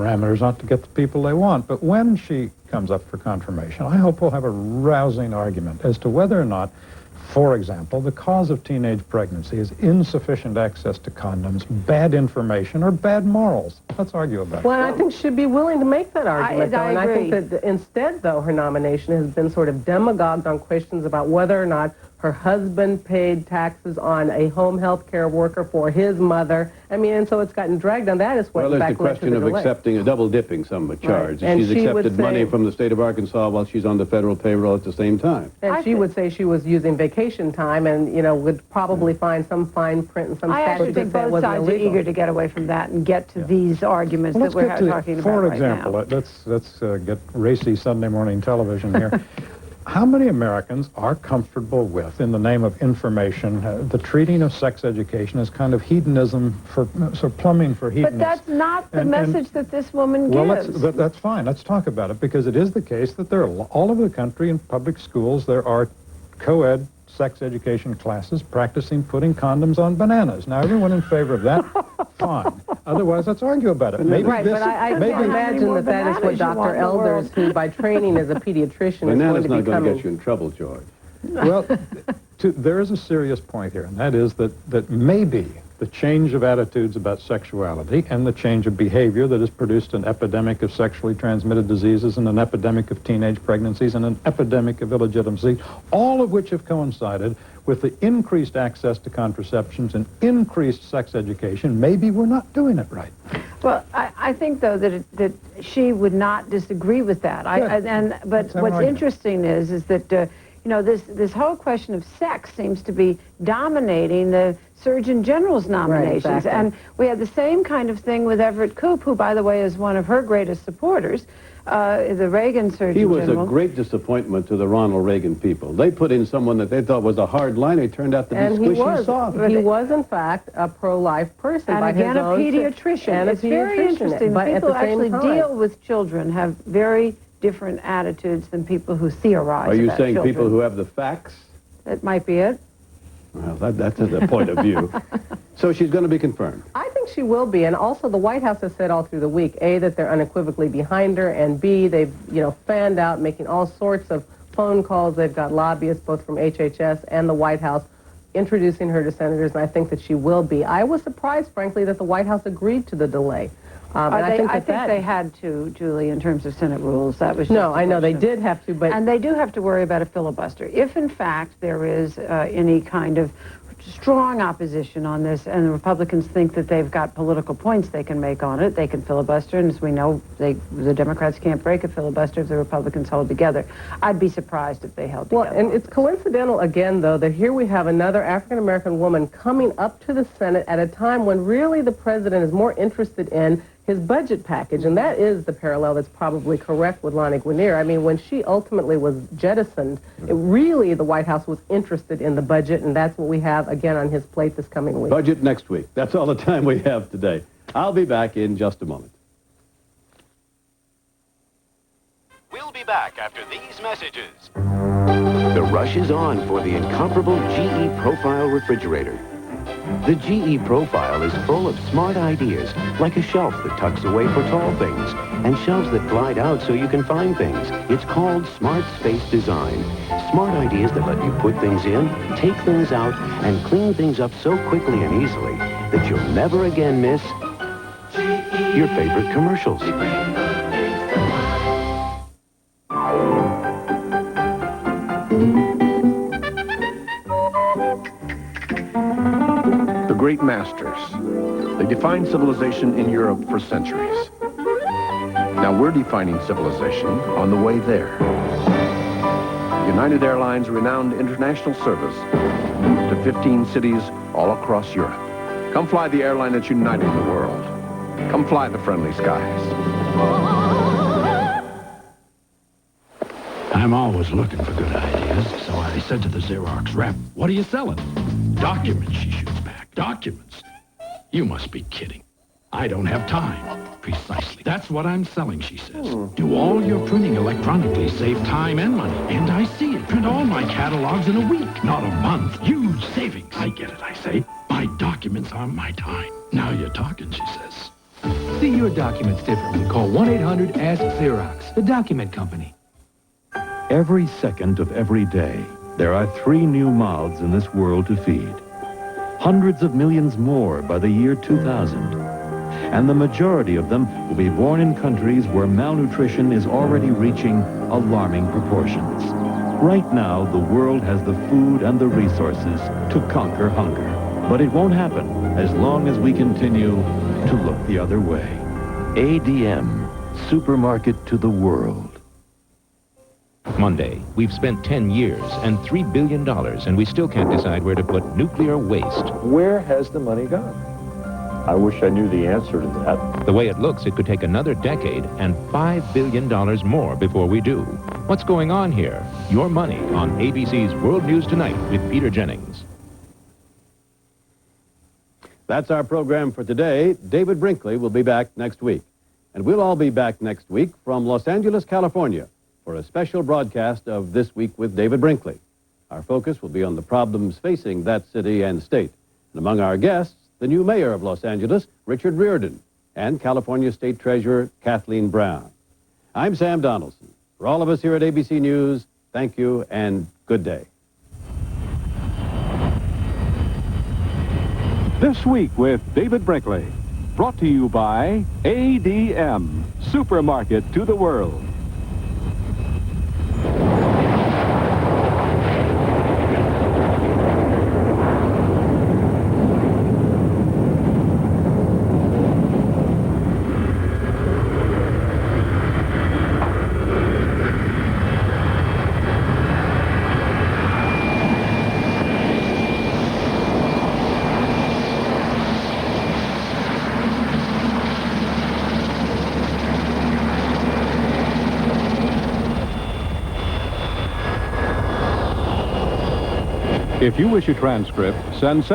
parameters not to get the people they want. But when she comes up for confirmation, I hope we'll have a rousing argument as to whether or not, for example, the cause of teenage pregnancy is insufficient access to condoms, bad information, or bad morals. Let's argue about it. Well, I think she'd be willing to make that argument, though. I agree. And I think that instead, though, her nomination has been sort of demagogued on questions about whether or not her husband paid taxes on a home health care worker for his mother. I mean, and so it's gotten dragged on that. Is what well, there's the led to question of delay. accepting a double-dipping some of the charge. And She's she would accepted money say- from the state of Arkansas while she's on the federal payroll at the same time. And she would say she was using vacation time and, you know, would probably find some fine print and some I actually statute think that said it both wasn't sides are illegal. eager to get away from that and get to these arguments Well, that we're let's get to, talking about for right example, now. let's get racy Sunday morning television here. How many Americans are comfortable with, in the name of information, the treating of sex education as kind of hedonism, so plumbing for hedonists? But that's not the message that this woman Well, gives. that's fine. Let's talk about it, because it is the case that there are all over the country in public schools there are co-ed sex education classes practicing putting condoms on bananas. Now, everyone in favor of that, fine. Otherwise, let's argue about it. Maybe Right, this, but I maybe can't imagine that that is what bananas you want Dr. in the Elders, world. who by training as a pediatrician is going Banana's to not be going to coming... get you in trouble, George. Well, there is a serious point here, and that is that maybe the change of attitudes about sexuality and the change of behavior that has produced an epidemic of sexually transmitted diseases and an epidemic of teenage pregnancies and an epidemic of illegitimacy, all of which have coincided with the increased access to contraceptions and increased sex education. Maybe we're not doing it right. Well, I think, though, that she would not disagree with that. But Let's have an what's argument. interesting is that you know, this whole question of sex seems to be dominating the Surgeon General's nominations. Right, exactly. And we had the same kind of thing with Everett Koop, who, by the way, is one of her greatest supporters, the Reagan Surgeon He was General. a great disappointment to the Ronald Reagan people. They put in someone that they thought was a hard line. He turned out to be And he squishy was. soft. He was, in fact, a pro-life person And by again, his a own... pediatrician. And a It's very pediatrician, interesting. but at People the who same actually time. deal with children have very different attitudes than people who theorize Are you about saying children. people who have the facts? That might be it. Well, that's a point of view. So she's going to be confirmed. I think she will be, and also the White House has said all through the week, A, that they're unequivocally behind her, and B, they've, you know, fanned out, making all sorts of phone calls. They've got lobbyists both from HHS and the White House introducing her to senators, and I think that she will be. I was surprised, frankly, that the White House agreed to the delay. And I think that they had to, Julie, in terms of Senate rules. That was just No, the I know they question. did have to, but... And they do have to worry about a filibuster. If, in fact, there is any kind of strong opposition on this, and the Republicans think that they've got political points they can make on it, they can filibuster, and as we know, the Democrats can't break a filibuster if the Republicans hold together. I'd be surprised if they held together. Well, and it's coincidental, again, though, that here we have another African-American woman coming up to the Senate at a time when really the president is more interested in his budget package, and that is the parallel that's probably correct with Lani Guinier. I mean, when she ultimately was jettisoned, really the White House was interested in the budget, and that's what we have, again, on his plate this coming week. Budget next week. That's all the time we have today. I'll be back in just a moment. We'll be back after these messages. The rush is on for the incomparable GE Profile refrigerator. The GE Profile is full of smart ideas, like a shelf that tucks away for tall things, and shelves that glide out so you can find things. It's called Smart Space Design. Smart ideas that let you put things in, take things out, and clean things up so quickly and easily that you'll never again miss your favorite commercials. The great masters. They defined civilization in Europe for centuries. Now we're defining civilization on the way there. United Airlines' renowned international service to 15 cities all across Europe. Come fly the airline that's uniting the world. Come fly the friendly skies. I'm always looking for good ideas, so I said to the Xerox rep, "What are you selling?" "Documents," she shoots back. "Documents? You must be kidding. I don't have time." "Precisely. That's what I'm selling," she says. "Do all your printing electronically, save time and money. And I see it. Print all my catalogs in a week, not a month. Huge savings." "I get it," I say. "My documents are my time." "Now you're talking," she says. See your documents differently. Call 1-800-ASK-XEROX, the document company. Every second of every day, there are 3 new mouths in this world to feed. Hundreds of millions more by the year 2000. And the majority of them will be born in countries where malnutrition is already reaching alarming proportions. Right now, the world has the food and the resources to conquer hunger. But it won't happen as long as we continue to look the other way. ADM, supermarket to the world. Monday, we've spent 10 years and $3 billion, and we still can't decide where to put nuclear waste. Where has the money gone? I wish I knew the answer to that. The way it looks, it could take another decade and $5 billion more before we do. What's going on here? Your Money on ABC's World News Tonight with Peter Jennings. That's our program for today. David Brinkley will be back next week. And we'll all be back next week from Los Angeles, California, for a special broadcast of This Week with David Brinkley. Our focus will be on the problems facing that city and state. And among our guests, the new mayor of Los Angeles, Richard Riordan, and California State Treasurer Kathleen Brown. I'm Sam Donaldson. For all of us here at ABC News, thank you and good day. This Week with David Brinkley, brought to you by ADM, supermarket to the world. If you wish a transcript, send